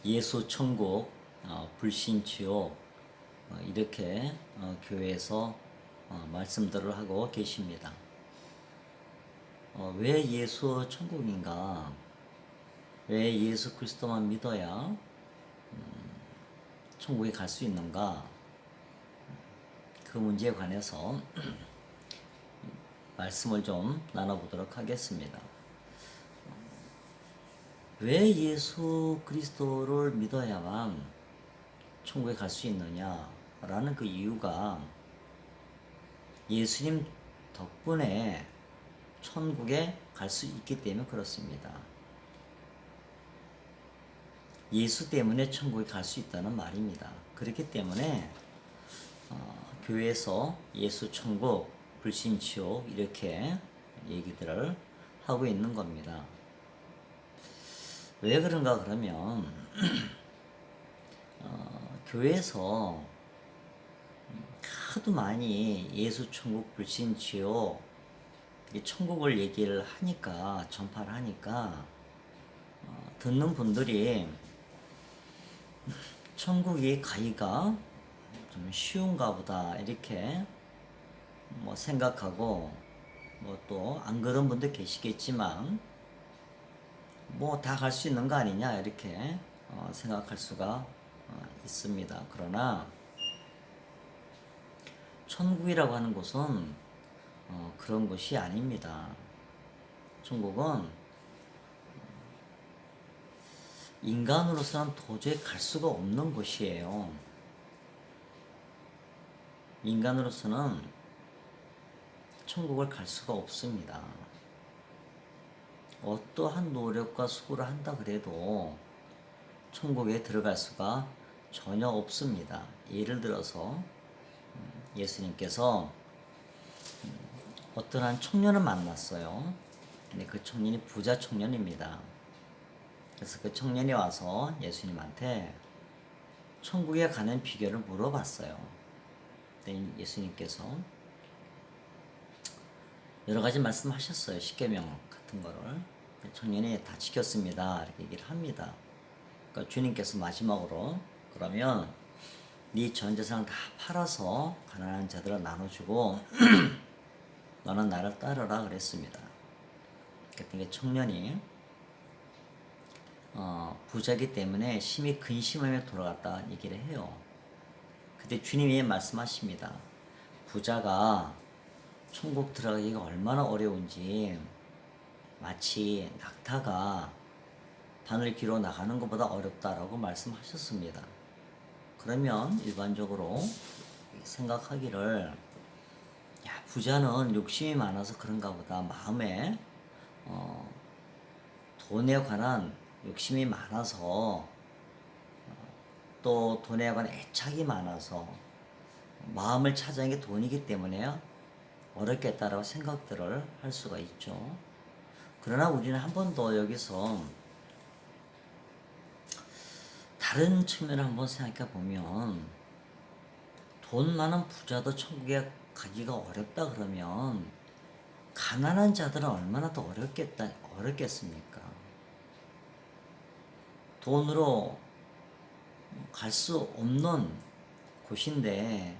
예수 천국, 불신 지옥 이렇게 교회에서 말씀들을 하고 계십니다. 왜 예수 천국인가? 왜 예수 그리스도만 믿어야 천국에 갈 수 있는가? 그 문제에 관해서 말씀을 좀 나눠보도록 하겠습니다. 왜 예수 그리스도를 믿어야만 천국에 갈 수 있느냐라는 그 이유가 예수님 덕분에 천국에 갈 수 있기 때문에 그렇습니다. 예수 때문에 천국에 갈 수 있다는 말입니다. 그렇기 때문에 교회에서 예수 천국, 불신 지옥 이렇게 얘기들을 하고 있는 겁니다. 왜 그런가 그러면 교회에서 하도 많이 예수 천국, 불신 지옥 천국을 얘기를 하니까 전파를 하니까 듣는 분들이 천국이 가기가 좀 쉬운가 보다 이렇게 생각하고 또 안 그런 분도 계시겠지만 다 갈 수 있는 거 아니냐 이렇게 생각할 수가 있습니다. 그러나 천국이라고 하는 곳은 그런 곳이 아닙니다. 천국은 인간으로서는 도저히 갈 수가 없는 곳이에요. 인간으로서는 천국을 갈 수가 없습니다. 어떠한 노력과 수고를 한다 그래도 천국에 들어갈 수가 전혀 없습니다. 예를 들어서 예수님께서 어떤 한 청년을 만났어요. 근데 그 청년이 부자 청년입니다. 그래서 그 청년이 와서 예수님한테 천국에 가는 비결을 물어봤어요. 근데 예수님께서 여러 가지 말씀하셨어요. 십계명 같은 거를. 청년이 다 지켰습니다. 이렇게 얘기를 합니다. 그러니까 주님께서 마지막으로 그러면 네 전 재산 다 팔아서 가난한 자들을 나눠주고 너는 나를 따르라 그랬습니다. 그랬더니 청년이 부자기 때문에 심히 근심하며 돌아갔다 얘기를 해요. 그때 주님이 말씀하십니다. 부자가 천국 들어가기가 얼마나 어려운지 마치 낙타가 바늘 길어 나가는 것보다 어렵다라고 말씀하셨습니다. 그러면 일반적으로 생각하기를 부자는 욕심이 많아서 그런가 보다 마음에 돈에 관한 욕심이 많아서 또 돈에 관한 애착이 많아서 마음을 차지하는 게 돈이기 때문에 어렵겠다라고 생각들을 할 수가 있죠. 그러나 우리는 한 번 더 여기서 다른 측면을 한번 생각해 보면 돈 많은 부자도 천국에 가기가 어렵다 그러면 가난한 자들은 얼마나 더 어렵겠습니까? 돈으로 갈 수 없는 곳인데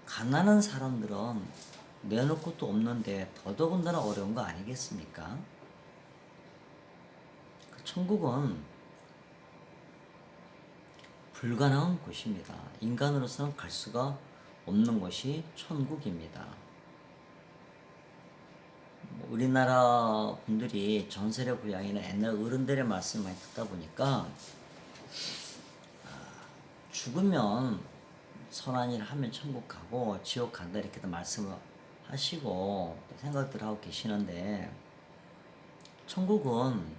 가난한 사람들은 내놓을 것도 없는데 더더군다나 어려운 거 아니겠습니까? 천국은 불가능한 곳입니다. 인간으로서는 갈 수가 없는 곳이 천국입니다. 우리나라 분들이 전설의 고향이나 옛날 어른들의 말씀을 많이 듣다 보니까 죽으면 선한 일 하면 천국 가고 지옥 간다 이렇게도 말씀을 하시고 생각들 하고 계시는데 천국은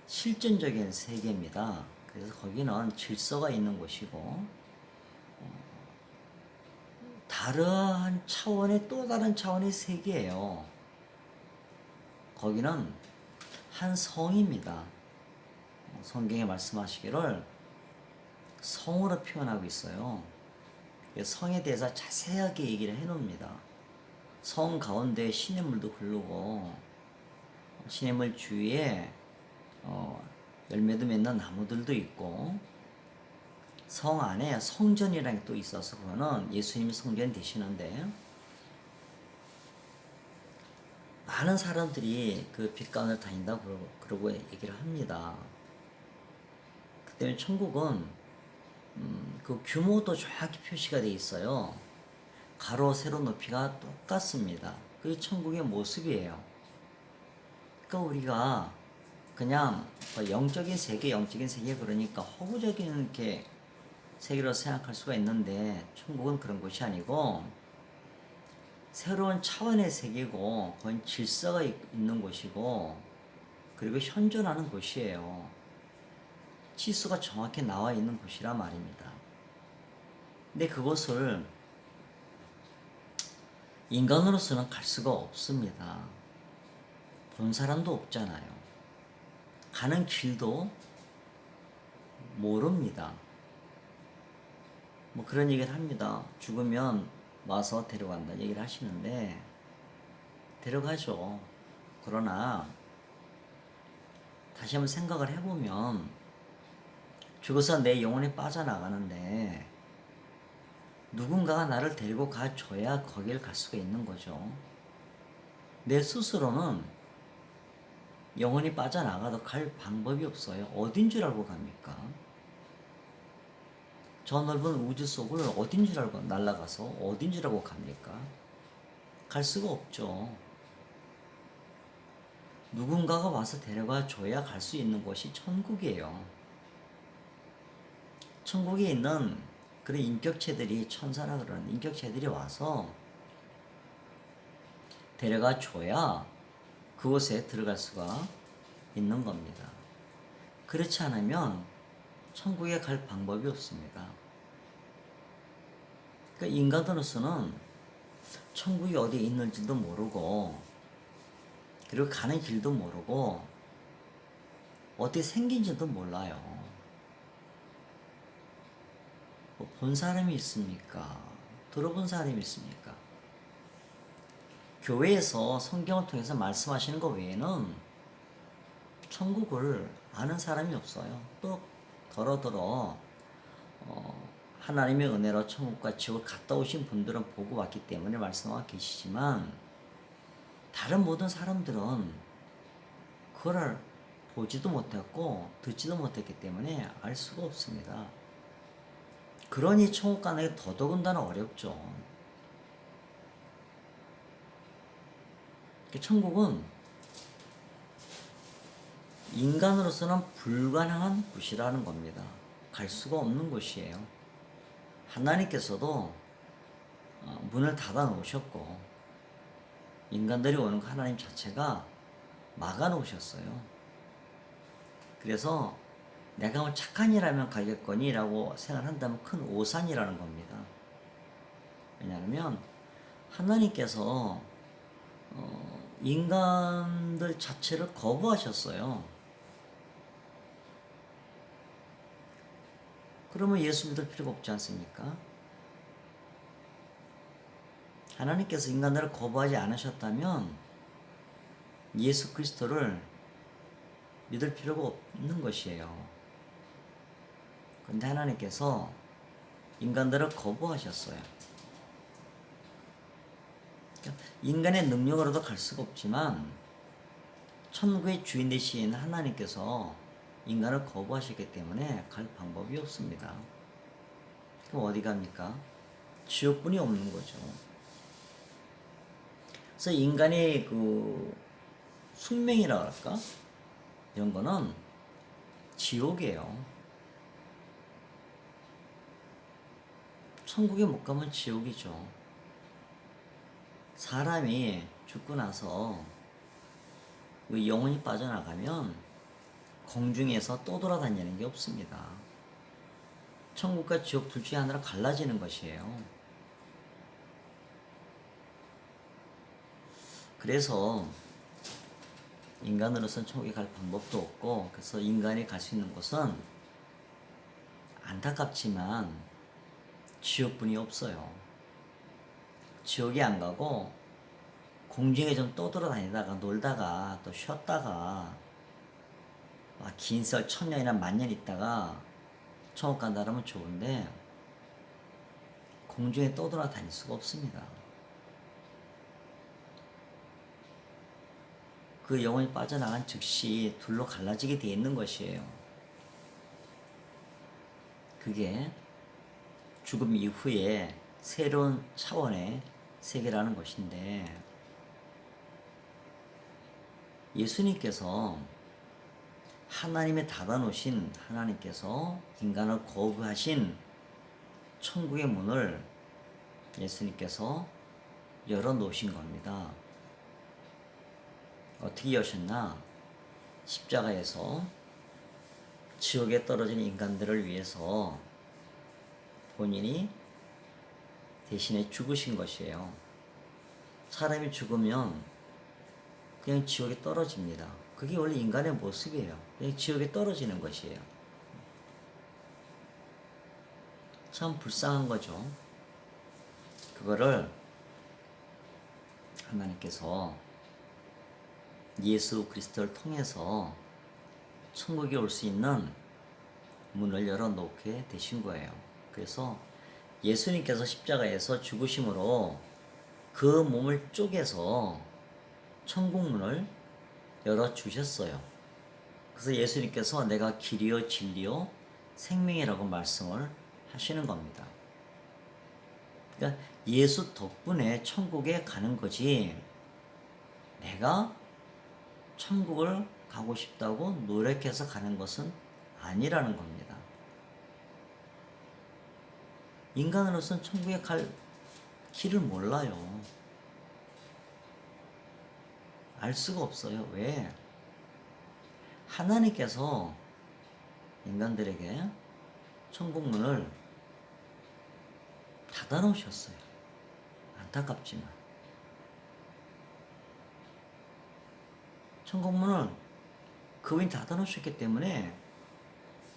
실존적인 세계입니다. 그래서 거기는 질서가 있는 곳이고 다른 차원의 또 다른 차원의 세계예요. 거기는 한 성입니다. 성경에 말씀하시기를 성으로 표현하고 있어요. 성에 대해서 자세하게 얘기를 해놓습니다. 성 가운데 시냇물도 흐르고 시냇물 주위에 열매도 맺는 나무들도 있고 성 안에 성전이라는 게 또 있어서 그거는 예수님이 성전 되시는데 많은 사람들이 그 빛 가운데 다닌다고 그러고 얘기를 합니다. 그 때문에 천국은 그 규모도 정확히 표시가 돼 있어요. 가로 세로 높이가 똑같습니다. 그게 천국의 모습이에요. 그러니까 우리가 그냥 영적인 세계 그러니까 허구적인 이렇게 세계로 생각할 수가 있는데 천국은 그런 곳이 아니고 새로운 차원의 세계고 그건 질서가 있는 곳이고 그리고 현존하는 곳이에요. 치수가 정확히 나와 있는 곳이라 말입니다. 근데 그곳을 인간으로서는 갈 수가 없습니다. 본 사람도 없잖아요. 가는 길도 모릅니다. 뭐 그런 얘기를 합니다. 죽으면 와서 데려간다 얘기를 하시는데 데려가죠. 그러나 다시 한번 생각을 해보면 죽어서 내 영혼이 빠져나가는데 누군가가 나를 데리고 가줘야 거길 갈 수가 있는 거죠. 내 스스로는 영혼이 빠져나가도 갈 방법이 없어요. 어딘 줄 알고 갑니까? 저 넓은 우주 속을 어딘 줄 알고 날아가서 어딘 줄 알고 갑니까? 갈 수가 없죠. 누군가가 와서 데려가 줘야 갈 수 있는 곳이 천국이에요. 천국에 있는 그런 인격체들이 천사라 그러는 인격체들이 와서 데려가 줘야 그곳에 들어갈 수가 있는 겁니다. 그렇지 않으면 천국에 갈 방법이 없습니다. 그러니까 인간으로서는 천국이 어디에 있는지도 모르고 그리고 가는 길도 모르고 어떻게 생긴지도 몰라요. 뭐 본 사람이 있습니까? 들어본 사람이 있습니까? 교회에서 성경을 통해서 말씀하시는 것 외에는 천국을 아는 사람이 없어요. 또 더러더러 하나님의 은혜로 천국과 지옥을 갔다 오신 분들은 보고 왔기 때문에 말씀하고 계시지만 다른 모든 사람들은 그걸 보지도 못했고 듣지도 못했기 때문에 알 수가 없습니다. 그러니 천국 가는 게 더더군다나 어렵죠. 천국은 인간으로서는 불가능한 곳이라는 겁니다. 갈 수가 없는 곳이에요. 하나님께서도 문을 닫아 놓으셨고 인간들이 오는 거 하나님 자체가 막아 놓으셨어요. 그래서 내가 뭐 착한 일하면 가겠거니 라고 생각한다면 큰 오산이라는 겁니다. 왜냐하면 하나님께서 인간들 자체를 거부하셨어요. 그러면 예수 믿을 필요가 없지 않습니까? 하나님께서 인간들을 거부하지 않으셨다면 예수 그리스도를 믿을 필요가 없는 것이에요. 그런데 하나님께서 인간들을 거부하셨어요. 그러니까 인간의 능력으로도 갈 수가 없지만 천국의 주인 되신 하나님께서 인간을 거부하셨기 때문에 갈 방법이 없습니다. 그럼 어디 갑니까? 지옥뿐이 없는 거죠. 그래서 인간의 그 숙명이라 할까? 이런 거는 지옥이에요. 천국에 못 가면 지옥이죠. 사람이 죽고 나서 그 영혼이 빠져나가면 공중에서 또 돌아다니는 게 없습니다. 천국과 지옥 둘 중에 하나로 갈라지는 것이에요. 그래서 인간으로서는 천국에 갈 방법도 없고 그래서 인간이 갈 수 있는 곳은 안타깝지만 지옥뿐이 없어요. 지옥에 안 가고 공중에 좀 떠돌아다니다가 놀다가 또 쉬었다가 긴 썰 1000년이나 10,000년 있다가 천국 간다면 좋은데 공중에 떠돌아다닐 수가 없습니다. 그 영혼이 빠져나간 즉시 둘로 갈라지게 되어 있는 것이에요. 그게 죽음 이후에 새로운 차원의 세계라는 것인데, 예수님께서 하나님의 닫아놓으신, 하나님께서 인간을 거부하신 천국의 문을 예수님께서 열어놓으신 겁니다. 어떻게 여셨나? 십자가에서 지옥에 떨어진 인간들을 위해서 본인이 대신에 죽으신 것이에요. 사람이 죽으면 그냥 지옥에 떨어집니다. 그게 원래 인간의 모습이에요. 그냥 지옥에 떨어지는 것이에요. 참 불쌍한 거죠. 그거를 하나님께서 예수 그리스도를 통해서 천국에 올 수 있는 문을 열어놓게 되신 거예요. 그래서 예수님께서 십자가에서 죽으심으로 그 몸을 쪼개서 천국 문을 열어주셨어요. 그래서 예수님께서 내가 길이요 진리요 생명이라고 말씀을 하시는 겁니다. 그러니까 예수 덕분에 천국에 가는 거지, 내가 천국을 가고 싶다고 노력해서 가는 것은 아니라는 겁니다. 인간으로서는 천국에 갈 길을 몰라요. 알 수가 없어요. 왜? 하나님께서 인간들에게 천국 문을 닫아놓으셨어요. 안타깝지만. 천국 문을 그분이 닫아놓으셨기 때문에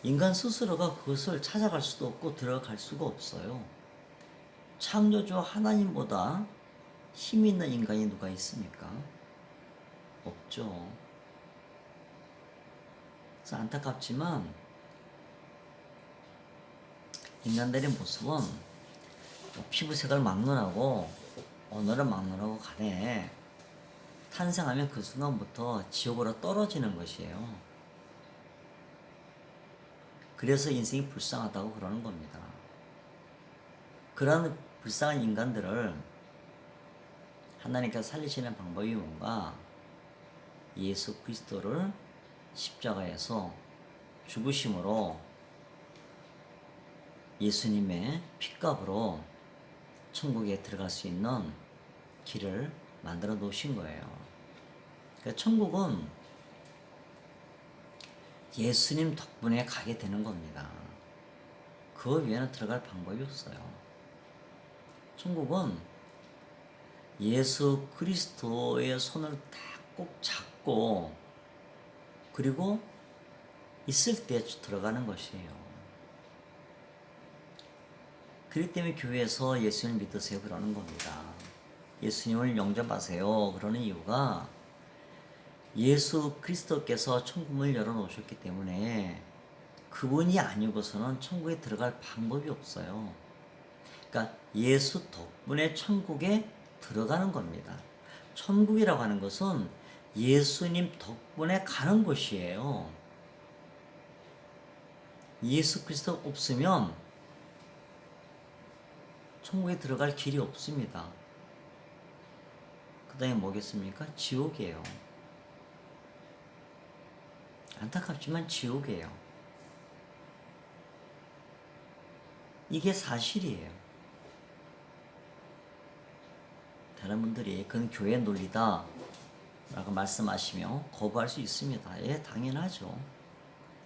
인간 스스로가 그것을 찾아갈 수도 없고 들어갈 수가 없어요. 창조주 하나님보다 힘 있는 인간이 누가 있습니까? 없죠. 그래서 안타깝지만 인간들의 모습은 피부색을 막론하고 언어를 막론하고 간에 탄생하면 그 순간부터 지옥으로 떨어지는 것이에요. 그래서 인생이 불쌍하다고 그러는 겁니다. 그러한 불쌍한 인간들을 하나님께서 살리시는 방법이 뭔가? 예수 그리스도를 십자가에서 죽으심으로 예수님의 핏값으로 천국에 들어갈 수 있는 길을 만들어 놓으신 거예요. 그러니까 천국은 예수님 덕분에 가게 되는 겁니다. 그 외에는 들어갈 방법이 없어요. 천국은 예수 그리스도의 손을 딱 꼭 잡고 그리고 있을 때 들어가는 것이에요. 그렇기 때문에 교회에서 예수님을 믿으세요 그러는 겁니다. 예수님을 영접하세요 그러는 이유가 예수 그리스도께서 천국을 열어놓으셨기 때문에 그분이 아니고서는 천국에 들어갈 방법이 없어요. 그러니까 예수 덕분에 천국에 들어가는 겁니다. 천국이라고 하는 것은 예수님 덕분에 가는 곳이에요. 예수 그리스도 없으면 천국에 들어갈 길이 없습니다. 그 다음에 뭐겠습니까? 지옥이에요. 안타깝지만 지옥이에요. 이게 사실이에요. 다른 분들이 그건 교회 논리다 라고 말씀하시며 거부할 수 있습니다. 예, 당연하죠.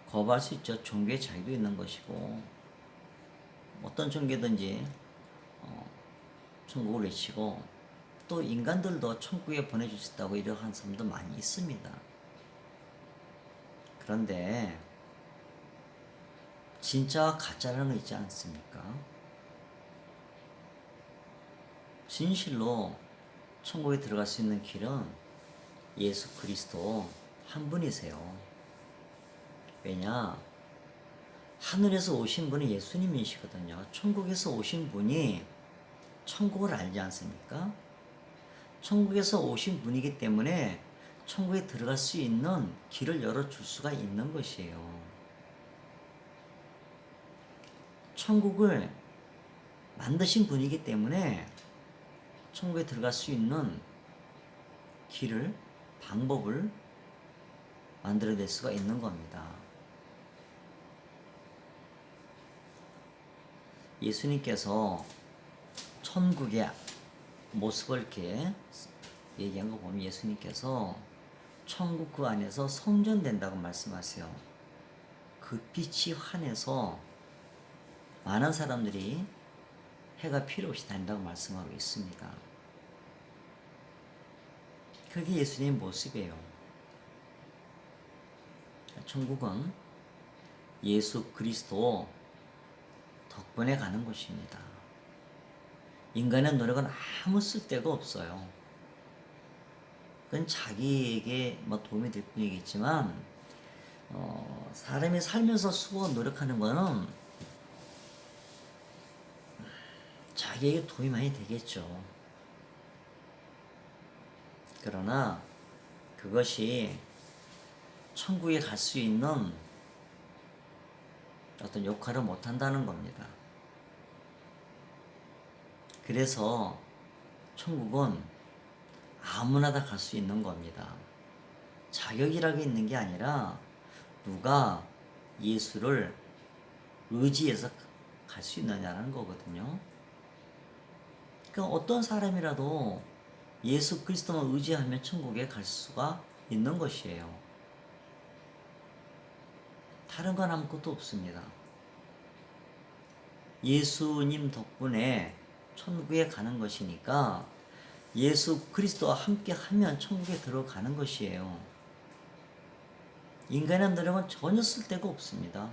거부할 수 있죠. 종교의 자유도 있는 것이고 어떤 종교든지 천국을 외치고 또 인간들도 천국에 보내주셨다고 이렇게 하는 사람도 많이 있습니다. 그런데 진짜와 가짜라는 거 있지 않습니까? 진실로 천국에 들어갈 수 있는 길은 예수 그리스도 한 분이세요. 왜냐? 하늘에서 오신 분이 예수님이시거든요. 천국에서 오신 분이 천국을 알지 않습니까? 천국에서 오신 분이기 때문에 천국에 들어갈 수 있는 길을 열어줄 수가 있는 것이에요. 천국을 만드신 분이기 때문에 천국에 들어갈 수 있는 길을, 방법을 만들어낼 수가 있는 겁니다. 예수님께서 천국의 모습을 이렇게 얘기한 거 보면 예수님께서 천국 그 안에서 성전된다고 말씀하세요. 그 빛이 환해서 많은 사람들이 해가 필요 없이 다닌다고 말씀하고 있습니다. 그게 예수님의 모습이에요. 천국은 예수 그리스도 덕분에 가는 곳입니다. 인간의 노력은 아무 쓸데가 없어요. 그건 자기에게 도움이 될 뿐이겠지만 사람이 살면서 수고하고 노력하는 거는 자기에게 도움이 많이 되겠죠. 그러나 그것이 천국에 갈 수 있는 어떤 역할을 못한다는 겁니다. 그래서 천국은 아무나 다 갈 수 있는 겁니다. 자격이라고 있는 게 아니라 누가 예수를 의지해서 갈 수 있느냐는 거거든요. 그러니까 어떤 사람이라도 예수 그리스도만 의지하면 천국에 갈 수가 있는 것이에요. 다른 건 아무것도 없습니다. 예수님 덕분에 천국에 가는 것이니까 예수 그리스도와 함께 하면 천국에 들어가는 것이에요. 인간의 노력은 전혀 쓸데가 없습니다.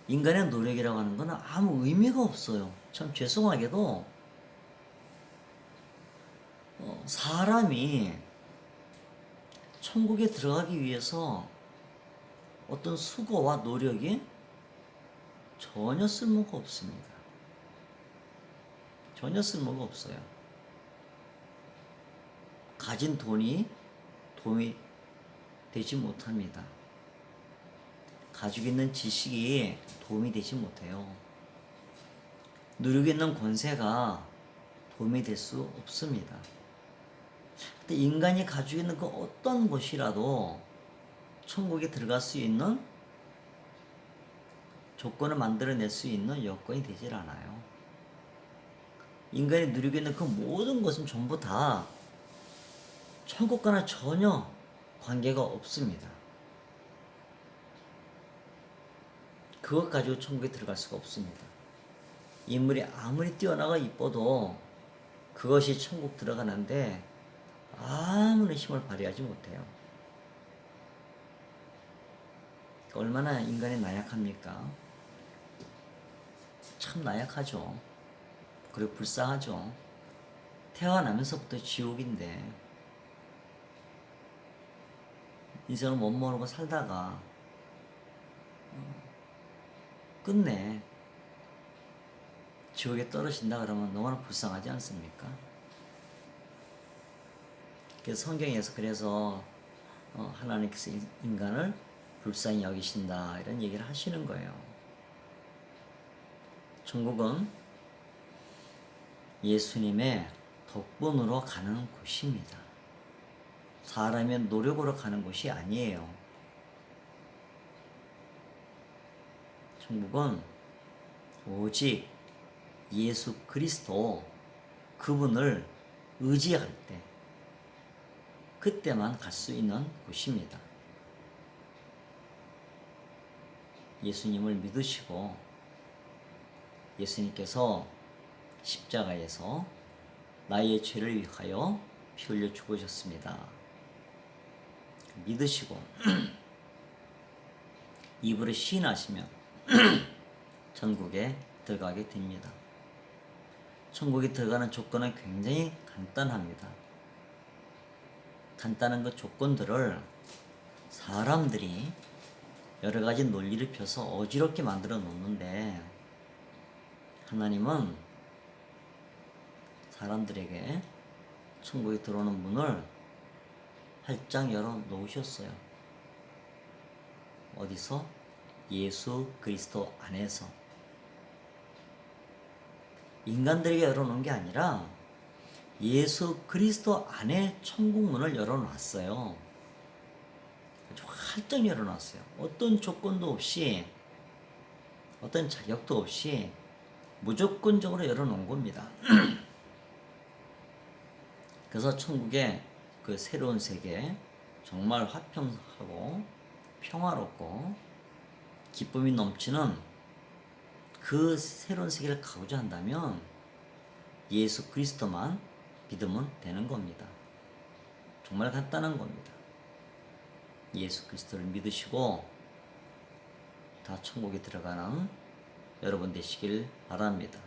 인간의 노력이라고 하는 것은 아무 의미가 없어요. 참 죄송하게도 사람이 천국에 들어가기 위해서 어떤 수고와 노력이 전혀 쓸모가 없습니다. 전혀 쓸모가 없어요. 가진 돈이 도움이 되지 못합니다. 가지고 있는 지식이 도움이 되지 못해요. 누리고 있는 권세가 도움이 될 수 없습니다. 근데 인간이 가지고 있는 그 어떤 것이라도 천국에 들어갈 수 있는 조건을 만들어낼 수 있는 여건이 되질 않아요. 인간이 누리고 있는 그 모든 것은 전부 다 천국과는 전혀 관계가 없습니다. 그것 가지고 천국에 들어갈 수가 없습니다. 인물이 아무리 뛰어나가 이뻐도 그것이 천국 들어가는데 아무런 힘을 발휘하지 못해요. 얼마나 인간이 나약합니까? 참 나약하죠. 그리고 불쌍하죠. 태어나면서부터 지옥인데 인생을 못 모르고 살다가 끝내 지옥에 떨어진다 그러면 너무나 불쌍하지 않습니까? 그래서 성경에서 하나님께서 인간을 불쌍히 여기신다 이런 얘기를 하시는 거예요. 천국은 예수님의 덕분으로 가는 곳입니다. 사람의 노력으로 가는 곳이 아니에요. 천국은 오직 예수 그리스도 그분을 의지할 때 그때만 갈 수 있는 곳입니다. 예수님을 믿으시고 예수님께서 십자가에서 나의 죄를 위하여 피 흘려 죽으셨습니다. 믿으시고 입으로 시인하시면 천국에 들어가게 됩니다. 천국에 들어가는 조건은 굉장히 간단합니다. 간단한 그 조건들을 사람들이 여러 가지 논리를 펴서 어지럽게 만들어 놓는데, 하나님은 사람들에게 천국에 들어오는 문을 활짝 열어 놓으셨어요. 어디서? 예수 그리스도 안에서. 인간들에게 열어놓은 게 아니라 예수 그리스도 안에 천국 문을 열어놨어요. 아주 활짝 열어놨어요. 어떤 조건도 없이, 어떤 자격도 없이 무조건적으로 열어놓은 겁니다. 그래서 천국의 그 새로운 세계, 정말 화평하고 평화롭고 기쁨이 넘치는 그 새로운 세계를 가고자 한다면 예수 그리스도만 믿으면 되는 겁니다. 정말 간단한 겁니다. 예수 그리스도를 믿으시고 다 천국에 들어가는 여러분 되시길 바랍니다.